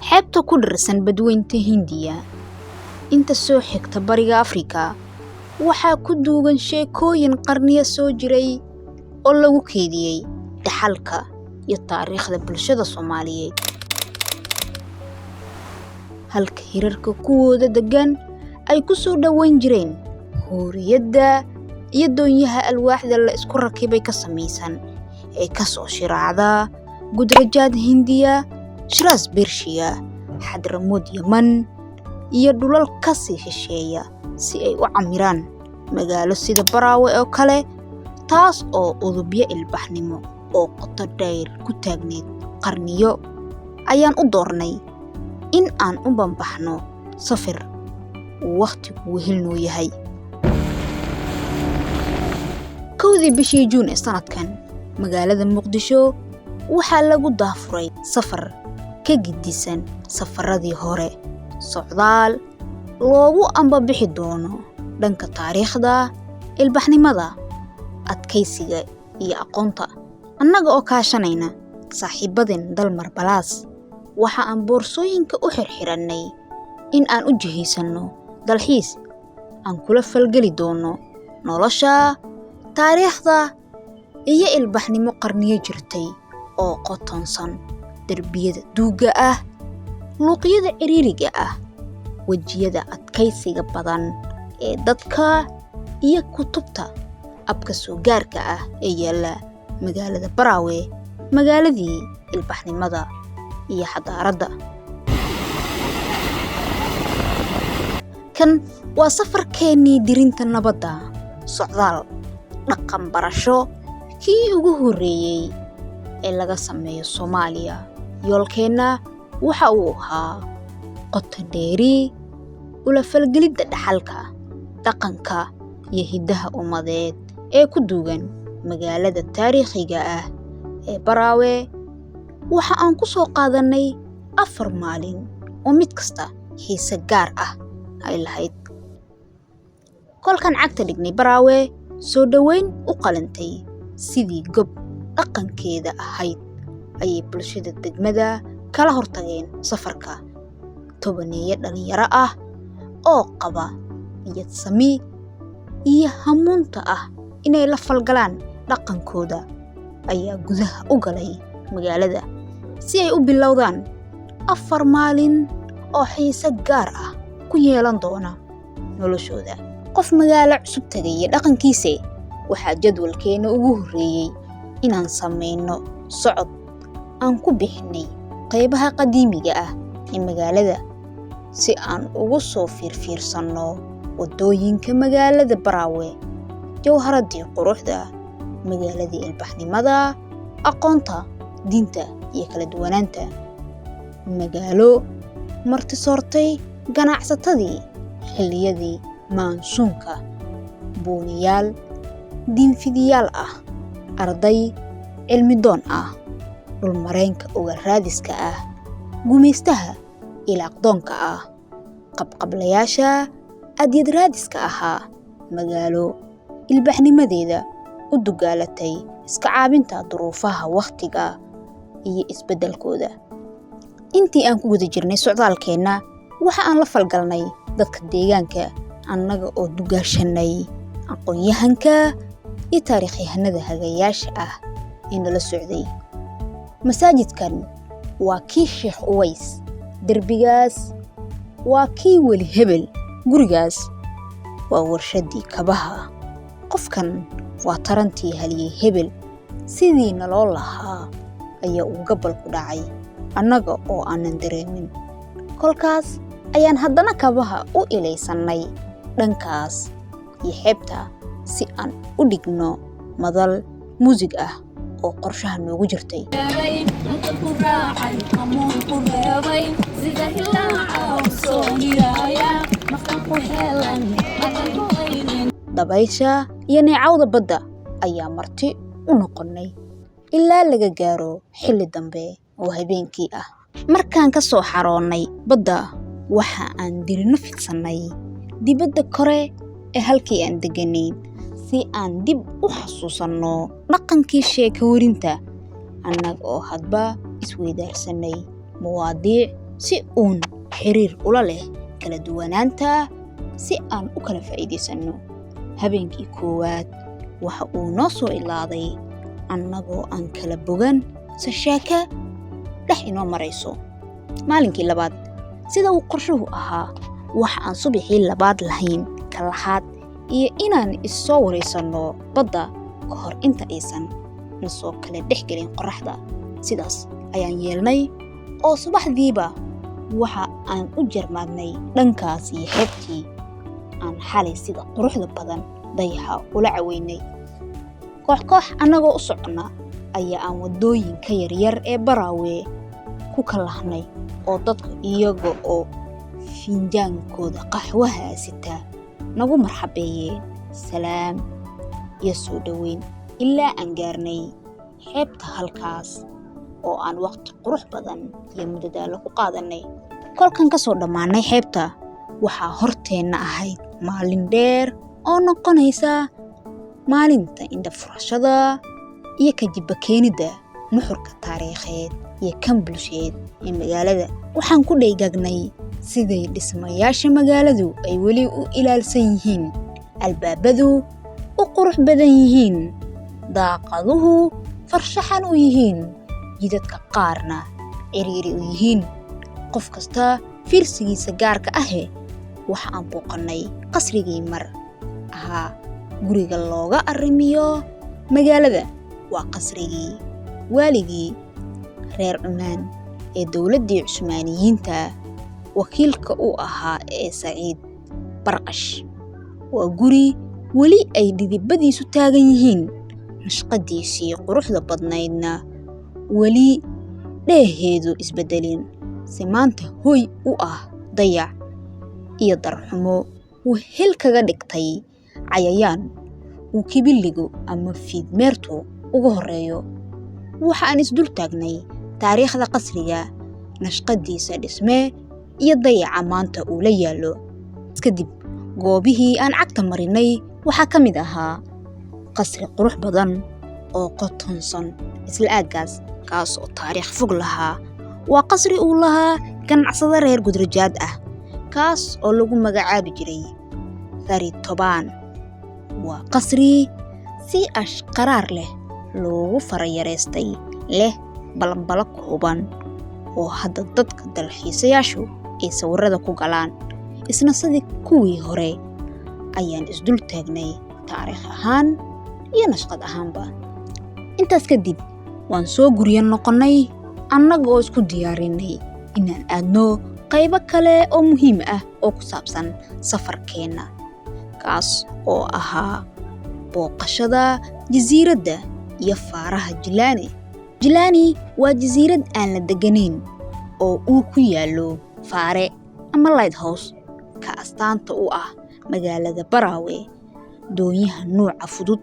xeebta ku dharsan badweynta Hindiya inta soo xigta bariga Afrika waxaa ku duugan sheekooyin qarniyo soo jiray oo lagu keediyay dhaxalka iyo taariikhda bulshada Soomaaliyeed halka hirarka kuwooda degan ay ku soo dhaweyn jireen huriyada iyo doonyaha alwaaxda la isku rakibay ka samaysan ee ka soo shiraacda gudrajad Hindiya Shiraz Bershiya Hadramaut Yaman iyo dhulal ka sii shisheeya si ay u camiraan magaalo sida Baraawe oo kale taas oo udubyo ilbaxnimo oo qoto dheer ku taagneed qarniyo ayaan u doornay in aan u banbaxno safar waqtigu wehelnoo yahay kowdii bishii Juun ee sanadkan magaalada Muqdisho waxaa lagu daafuray safar ka gidisan safaradii hore socdaal loogu ambabixi doono dhanka taariikhda ilbaxnimada adkaysiga iyo aqoonta annaga oo kaashanayna saaxiibadeen Dalmar Balaas waxa aan boorsooyinka u xirxiranay in aan u jihaysano dalxiis aan kula falgali doono nolosha taariikhda iyo ilbaxnimo qarniyo jirtay oo qotonsan darbiyada duuga ah luuqyada ciriiriga ah wajiyada adkaysiga badan ee dadka iyo kutubta abka soo gaarka ah ee yaala magaalada Baraawe magaaladii ilbaxnimada iyo xadaarada kan waa safarkeenii dirinta nabadda socdaal dhaqan barasho kii ugu horeeyay ee laga sameeyo Soomaaliya yoolkeena waxa uu ahaa qoto dheeri ula falgelida dhaxalka dhaqanka iyo hidaha ummadeed ee ku duugan magaalada taariikhiga ah ee Baraawe waxa aan ku soo qaadanay 4 maalin oo mid kasta xiise gaar ah ay lahayd kolkan cagta dhignay Baraawe soo dhaweyn u qalantay sidii gob dhaqankeeda ahayd ayay bulshada degmada kala hortageen safarka tobaneeyo dhalinyaro ah oo qaba niyad sami iyo hamuunta ah inay la falgalaan dhaqankooda ayaa gudaha u galay magaalada si ay u bilowdaan 4 maalin oo xiise gaar ah ku yeelan doona noloshooda qof magaalo cusub tagay dhaqankiisa waxaa jadwalkeena ugu horeeyay inaan sameeyno socod aan ku bixinay qaybaha qadiimiga ah ee magaalada si aan ugu soo fiirfiirsano wadooyinka magaalada Baraawe jawharadii quruxda magaaladii ilbaxnimada aqoonta diinta iyo kala duwanaanta magaalo marti soortay ganacsatadii xilliyadii maansuunka buuniyaal diinfidiyaal ah arday cilmi doon ah dhulmareenka uga raadiska ah gumeystaha ilaaqdoonka ah qabqablayaasha adyad raadiska ahaa magaalo ilbaxnimadeeda u dugaalatay iska caabinta duruufaha waqtiga iyo isbedelkooda intii aan ku guda jirnay socdaalkeena waxa aan la falgalnay dadka deegaanka annaga oo dugaashanay aqoon-yahanka iyo taariikhyahanada hagayaasha ah ee nala socday masaajidkan waa kii Sheekh Uways derbigaas waa kii weli hebel gurigaas waa warshadii kabaha qofkan waa tarantii haliyay hebel sidii naloo lahaa ayaa uu gabal ku dhacay annaga oo aanan dareemin kolkaas ayaan haddana kabaha u ilaysanay dhankaas iyo xeebta si aan u dhigno madal muusig ah oo qorshaha noogu jirtay dabaysha iyo neecawda badda ayaa marti u noqonay ilaa laga gaaro xilli dambe oo habeenkii ah markaan ka soo xaroonay badda waxa aan dirino fidsanay dibadda kore ee halkii aan deganayn si aan dib u xasuusanno dhaqankii sheeko warinta annaga oo hadba isweydaarsanay mawaadiic si uun xiriir ula leh kala duwanaanta si aan u kala faa'iidaysanno. Habeenkii koowaad waxa uu noo soo ilaaday annagoo aan kala bogan si sheeko dhex inoo marayso. Maalinkii labaad sida uu qorshuhu ahaa waxa aan subaxii labaad lahayn kalahaad iyo inaan isoo wareysanno badda ka hor inta aysan na soo kala dhex gelin qorraxda. Sidaas ayaan yeelnay oo subaxdiiba waxa aan u jarmaadnay dhankaas iyo xeebtii aan xalay sida quruxda badan dayaxa ula caweynay. Koox annagoo u soconna ayaa aan wadooyinka yaryar ee Baraawe ku kalahnay oo dadku iyaga oo finjaankooda qaxwaha sita nagu marxabeeyeen salaam iyo soo dhaweyn ilaa aan gaarnay xeebta halkaas oo aan waqti qurux badan iyo madadaalo ku qaadanay. Kolkan ka soo dhammaanay xeebta waxaa horteenna ahayd maalin dheer oo noqonaysa maalinta indha furashada iyo ka jibba keenida nuxurka taariikheed iyo kan bulsheed ee magaalada. Waxaan ku dhaygagnay siday dhismayaasha magaaladu ay weli u ilaalsan yihiin, albaabadu u qurux badan yihiin, daaqaduhu farshaxan u yihiin, jidadka qaarna ciriiri u yihiin. Qof kasta fiirsigiisa gaarka ahe waxa aan booqannay qasrigii mar ahaa guriga looga arrimiyo magaalada. Waa qasrigii waaligii reer Cumaan ee dowladdii Cusmaaniyiinta wakiilka u ahaa ee Saciid Barqash. Waa guri weli ay dhidibadiisu taagan yihiin, nashqadiisii quruxda badnaydna weli dheeheedu isbedelin. Si maanta hoy u ah dayac iyo darxumo wehel kaga dhigtay cayayaan uu kibiligu ama fiidmeertu ugu horeeyo. Waxa aan isdul taagnay taariikhda qasriga, nashqadiisa dhisme iyo dayaca maanta uu la yaalo. Kadib goobihii aan cagta marinay waxaa ka mid ahaa qasri qurux badan oo qotonsan isla aaggaas kaas oo taariikh fog lahaa. Waa qasri uu lahaa ganacsade reer Gudrajaad ah kaas oo lagu magacaabi jiray Farid Tobaan. Waa qasri si ashqaraar leh loogu farayareystay, leh balanbala kooban oo hadda dadka dalxiisayaashu ay sawirada ku galaan. Isna sidii kuwii hore ayaan isdul taagnay taariikh ahaan iyo nashqad ahaanba. Intaas kadib waan soo guryo noqonnay annagoo isku diyaarinay inaan aadno qaybo kale oo muhiim ah oo ku saabsan safarkeena, kaas oo ahaa booqashada jasiiradda iyo faaraha Jilaani. Jilaani waa jasiirad aan la deganayn oo uu ku yaallo faare ama lighthouse ka astaanta u ah magaalada Baraawe. Doonyaha nuuca fudud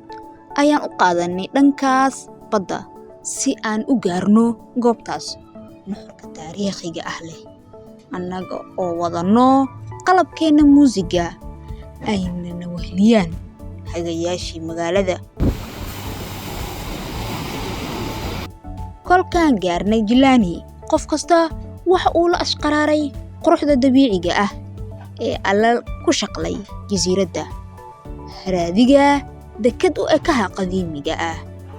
ayaan u qaadanay dhankaas badda si aan u gaarno goobtaas nuxurka taariikhiga ah leh, annaga oo wadanno qalabkeena muusiga aynana wehliyaan hagayaashii magaalada. Kolkaan gaarnay Jilaani, qof kasta waxa uu la ashqaraaray quruxda dabiiciga ah ee Alla ku shaqlay jasiiradda, haraadiga dekad u ekaha qadiimiga ah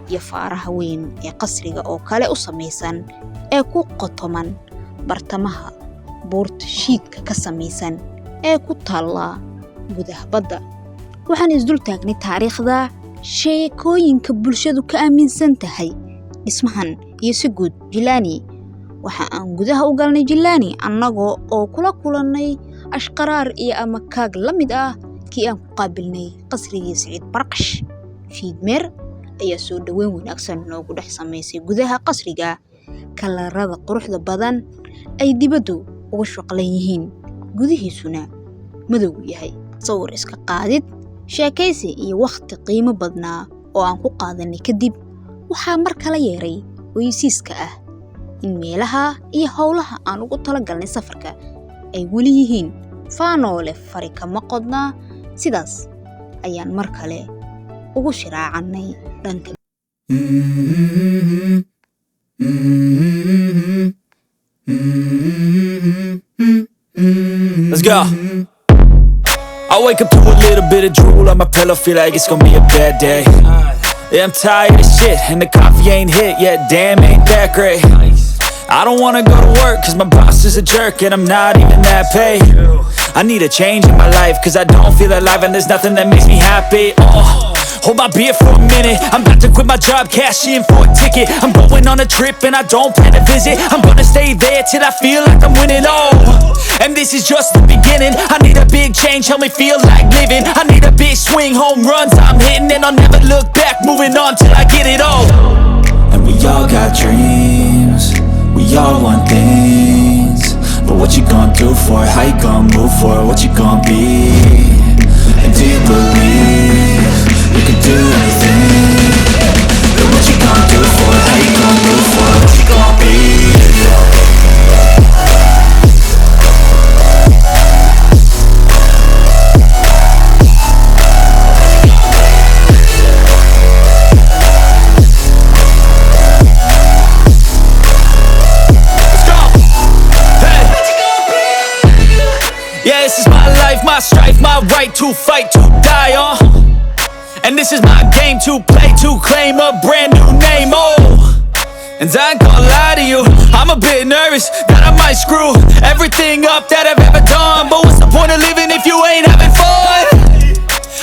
iyo faaraha weyn ee qasriga oo kale u samaysan ee ku qotoman bartamaha buurta shiidka ka samaysan ee ku taalla gudaha badda. Waxaan isdul taagnay taariikhda, sheekooyinka bulshadu ka aaminsan tahay dhismahan iyo si guud Jilaani. Waxa aan gudaha u galnay Jilaani annagoo oo kula kulannay ashqaraar iyo ama kaag la mid ah kii aan ku qaabilnay qasrigii Saciid Barqash. Fiidmeer ayaa soo dhaweyn wanaagsan noogu dhex samaysay gudaha qasriga. Kalarada quruxda badan ay dibaddu uga shaqlan yihiin, gudihiisuna madow yahay. Sawir iska qaadid, sheekaysi iyo waqti qiimo badnaa oo aan ku qaadanay kadib waxaa mar kale yeeray oysiiska ah in meelaha iyo howlaha aan ugu talagalnay safarka ay weli yihiin faanoole fari kama qodna. Sidaas ayaan mar kale ugu shiraacanay dhanka go. I wake up to a little bit of drool on my pillow, feel like it's gonna be a bad day. Yeah, I'm tired of shit, and the coffee ain't hit yet, damn, ain't that great. I don't wanna go to work, cause my boss is a jerk, and I'm not even that paid. I need a change in my life, cause I don't feel alive, and there's nothing that makes me happy. Hold my beer for a minute, I'm about to quit my job, cash in for a ticket. I'm going on a trip and I don't plan to visit. I'm gonna stay there till I feel like I'm winning, and this is just the beginning. I need a big change, help me feel like living. I need a big swing, home runs I'm hitting, and I'll never look back, moving on till I get it all. And we all got dreams, we all want things, but what you gonna do for it? How you gonna move for it? What you gonna be? And do you believe you can do anything? But what you gonna do for it? How you gonna move for it? What you gonna be? Yeah, this is my life, my strife, my right to fight, to die on. And this is my game to play, to claim a brand new name, And I ain't gonna lie to you, I'm a bit nervous that I might screw everything up that I've ever done. But what's the point of living if you ain't having fun?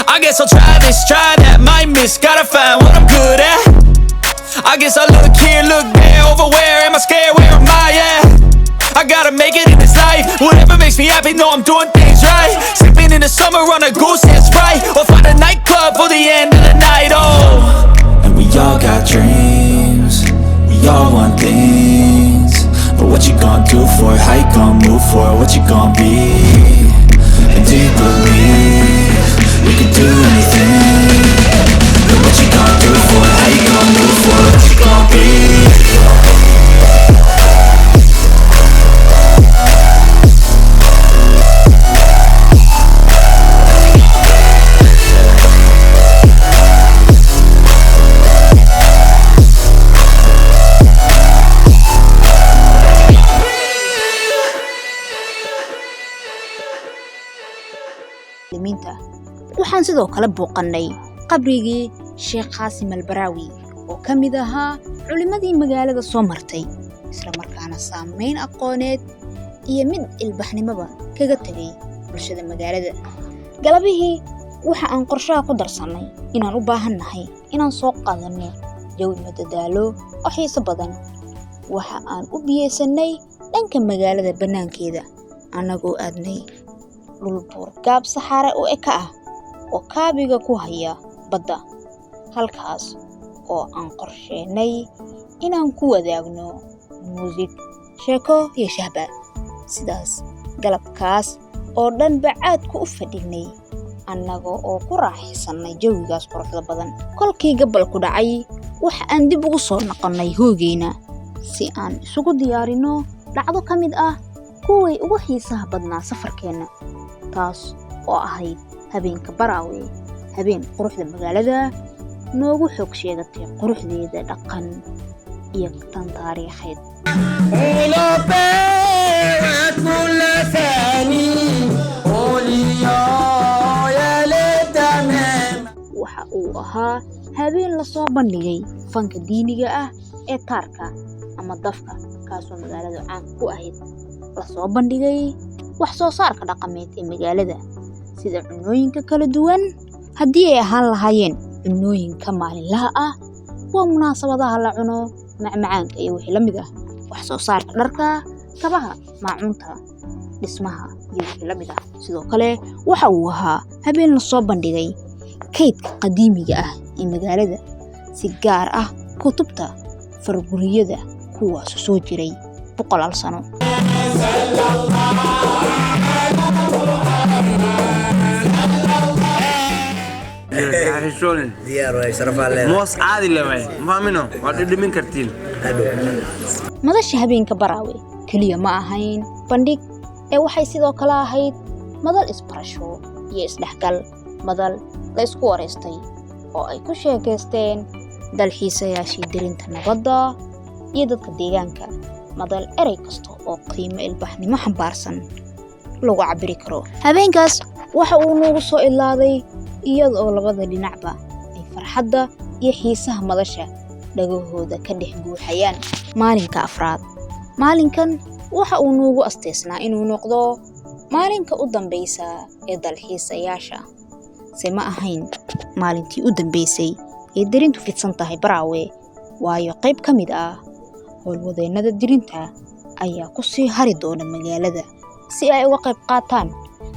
I guess I'll try this, try that, might miss, gotta find what I'm good at. I guess I look here, look there, over where am I scared, where am I at? I gotta make it in this life, whatever makes me happy, know I'm doing things right. Sipping in the summer on a goose and Sprite, or find a nightclub for the end of the night, And we all got dreams, we all want things, but what you gonna do for it? How you gonna move for it? What you gonna be? And do you believe you can do anything? But what you gonna do for it? How you gonna move for it? What you gonna be? waxaan sidoo kale booqannay qabrigii Sheekh Qaasim Albaraawi oo ka mid ahaa culimadii magaalada soo martay, isla markaana saameyn aqooneed iyo mid ilbaxnimoba kaga tagay bulshada magaalada. galabihii waxa aan qorshaha ku darsanay inaan u baahannahay inaan soo qaadano jawi madadaalo oo xiiso badan. waxa aan u biyeysanay dhanka magaalada banaankeeda, anagoo aadnay dhul buurgaab saxare u eka ah oo kaabiga ku haya badda, halkaas oo aan qorsheynay inaan ku wadaagno muusig, sheeko iyo shahba. sidaas galabkaas oo dhan bacaad ku u fadhinay annagoo oo ku raaxaysanay jawigaas quruxda badan. kolkii gabal ku dhacay waxa aan dib ugu soo noqonnay hoogeyna si aan isugu diyaarino dhacdo ka mid ah kuwii ugu xiisaha badnaa safarkeena, taas oo ahayd habeenka Baraawe, habeen quruxda magaalada noogu xog sheegatay quruxdeeda dhaqan iyo tan taariikheed. waxa uu ahaa habeen la soo bandhigay fanka diiniga ah ee taarka ama dafka, kaasoo magaalada caan ku ahayd. la soo bandhigay wax soo saarka dhaqameed ee magaalada sida cunooyinka kala duwan, haddii ay ahaan lahaayeen cunooyinka maalinlaha ah, kuwa munaasabadaha la cuno, macmacaanka iyo wixii la mid ah, wax soo saarka dharka, kabaha, maacuunta, dhismaha iyo wixii la mid ah. sidoo kale waxa uu ahaa habeen la soo bandhigay kaydka qadiimiga ah ee magaalada, si gaar ah kutubta farguriyada kuwaas soo jiray 100 sano. diyaar way sharafale moos caadi leh ma amino waa dhidhimin kartiin. madasha habeenka Baraawe kaliya ma ahayn bandhig ee waxay sidoo kale ahayd madal isbarasho iyo isdhexgal, madal la isku wareystay oo ay ku sheekeysteen dalxiisayaashii dirinta nabadda iyo dadka deegaanka, madal erey kasta oo qiimo ilbaxnimo xambaarsan lagu cabiri karo. Habeenkaas waxa uu noogu soo ilaaday iyadoo labada dhinacba ay farxadda iyo xiisaha madasha dhagahooda ka dhex guuxayaan. Maalinka afraad, maalinkan waxa uu noogu asteysnaa inuu noqdo maalinka u dambeysa ee dalxiisayaasha. Se ma ahayn maalintii u dambeysay ee dirintu fidsan tahay Baraawe, waayo qayb ka mid ah howlwadeennada dirinta ayaa ku sii hari doona magaalada si ay uga qayb qaataan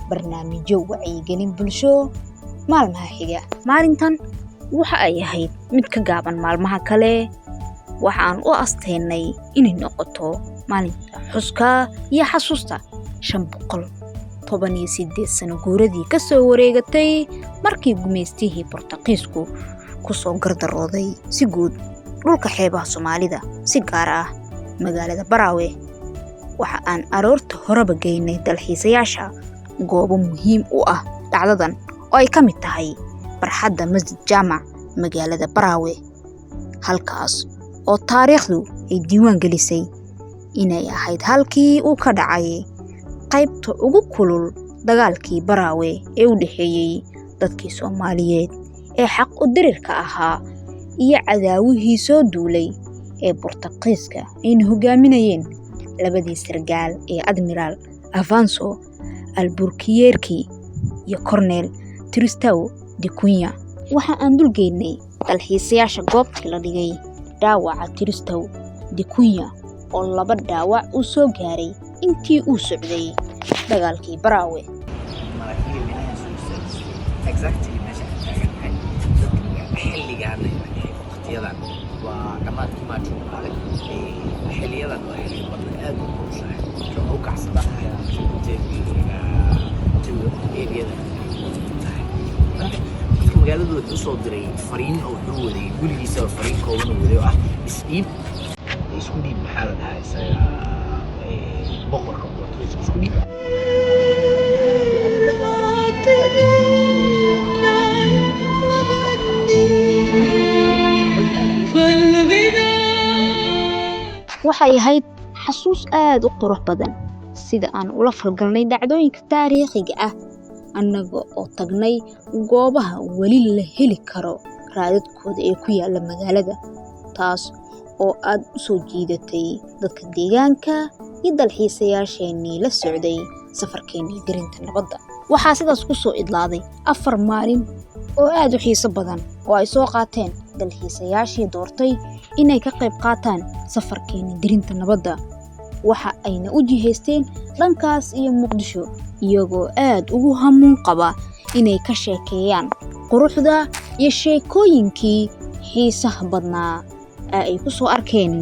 barnaamijyo wacyigelin bulsho maalmaha xiga. Maalintan waxa ay ahayd mid ka gaaban maalmaha kale. Waxaan u asteynay inay noqoto maalinta xuska iyo xasuusta 518 sano guuradii ka soo wareegatay markii gumeystihii Boortaqiisku ku soo gardarooday si guud dhulka xeebaha Soomaalida, si gaar ah magaalada Baraawe. Waxa aan aroorta horeba geynay dalxiisayaasha goobo muhiim u ah dhacdadan oo ay ka mid tahay barxadda Masjid Jaamac magaalada Baraawe, halkaas oo taariikhdu ay diiwaan gelisay inay ahayd halkii uu ka dhacay qaybta ugu kulul dagaalkii Baraawe ee u dhaxeeyay dadkii Soomaaliyeed ee xaq u dirirka ahaa iyo cadaawihii soo duulay ee Boortaqiiska ayna hogaaminayeen labadii sargaal ee Admiral Afonso Alburquerque iyo Colonel Tristão de Cunha. Waxa aan dul geynay dalxiisayaasha goobtii la dhigay dhaawaca Tristão de Cunha oo 2 dhaawac uu soo gaaray intii uu socday dagaalkii Baraawe. magaaladu wuxuu soo diray fariin oo uu waday gurigiisa fariin kooban oo waday ah isku dhiib maxaa la dhahaa isaga boqorka isku dhiib. waxay ahayd xasuus aad u qurux badan sida aan ula falgalnay dhacdooyinka taariikhiga ah annaga oo tagnay goobaha weli la heli karo raadadkooda ee ku yaala magaalada, taas oo aad u soo jiidatay dadka deegaanka iyo dalxiisayaasheenii la socday safarkeenii dirinta nabadda. waxaa sidaas ku soo idlaaday 4 maalin oo aad u xiiso badan oo ay soo qaateen dalxiisayaashii doortay inay ka qayb qaataan safarkeenii dirinta nabadda. waxa ayna u jihaysteen dhankaas iyo Muqdisho iyagoo aad ugu hamuun qaba inay ka sheekeeyaan quruxda iyo sheekooyinkii xiisaha badnaa ee ay ku soo arkeen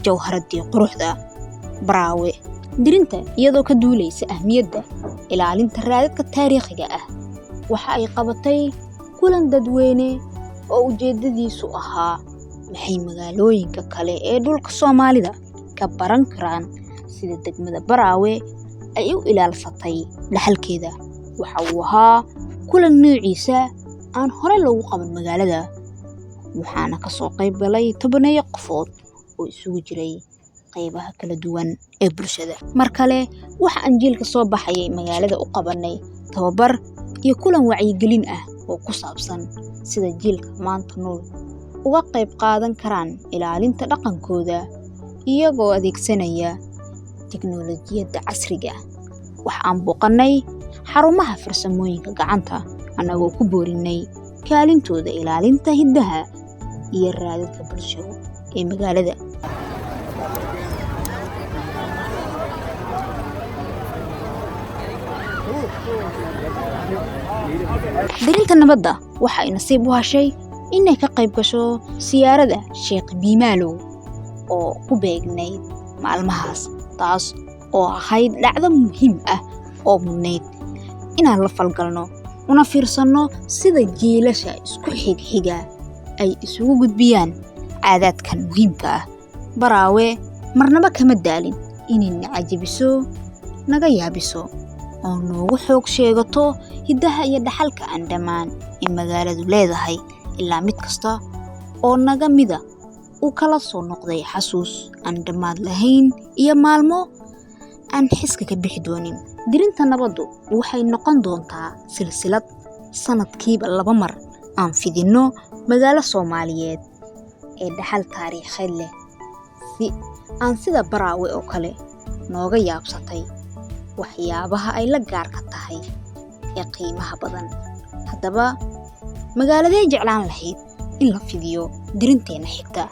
jawharadii quruxda Baraawe. dirinta iyadoo ka duulaysa ahmiyadda ilaalinta raadadka taariikhiga ah, waxa ay qabatay kulan dadweyne oo ujeedadiisu ahaa maxay magaalooyinka kale ee dhulka Soomaalida ka baran karaan sida degmada Baraawe ay u ilaalsatay dhaxalkeeda. waxa uu ahaa kulan noociisa aan hore loogu qaban magaalada, waxaana ka soo qayb galay 10 qofood oo isugu jiray qaybaha kala duwan ee bulshada. mar kale waxa aan jiilka soo baxayay magaalada u qabanay tababar iyo kulan wacyigelin ah oo ku saabsan sida jiilka maanta nool uga qayb qaadan karaan ilaalinta dhaqankooda iyagoo adeegsanaya tiknoolajiyadda casriga ah. waxaan booqanay xarumaha farsamooyinka gacanta anagoo ku boorinay kaalintooda ilaalinta hiddaha iyo raadadka bulshada ee magaalada. dirinta nabadda waxa ay nasiib u heshay inay ka qayb gasho siyaarada Sheekh Bimaalow oo ku beegnayd maalmahaas, taas oo ahayd dhacdo muhiim ah oo mudnayd inaan la falgalno una fiirsano sida jiilasha isku xigxiga ay isugu gudbiyaan caadadkan muhiimka ah. Baraawe marnaba kama daalin inay nacajibiso naga yaabiso oo noogu xoog sheegato hiddaha iyo dhaxalka aan dhammaan in magaaladu leedahay ilaa mid kasta oo naga mida uu kala soo noqday xasuus aan dhammaad lahayn iyo maalmo aan xiska ka bixi doonin. dirinta nabaddu waxay noqon doontaa silsilad sanadkiiba 2 mar aan fidino magaalo Soomaaliyeed ee dhaxal taariikheed leh si aan sida Baraawe oo kale nooga yaabsatay waxyaabaha ay la gaarka tahay ee qiimaha badan. haddaba magaaladee jeclaan lahayd in la fidiyo dirinteena xigta?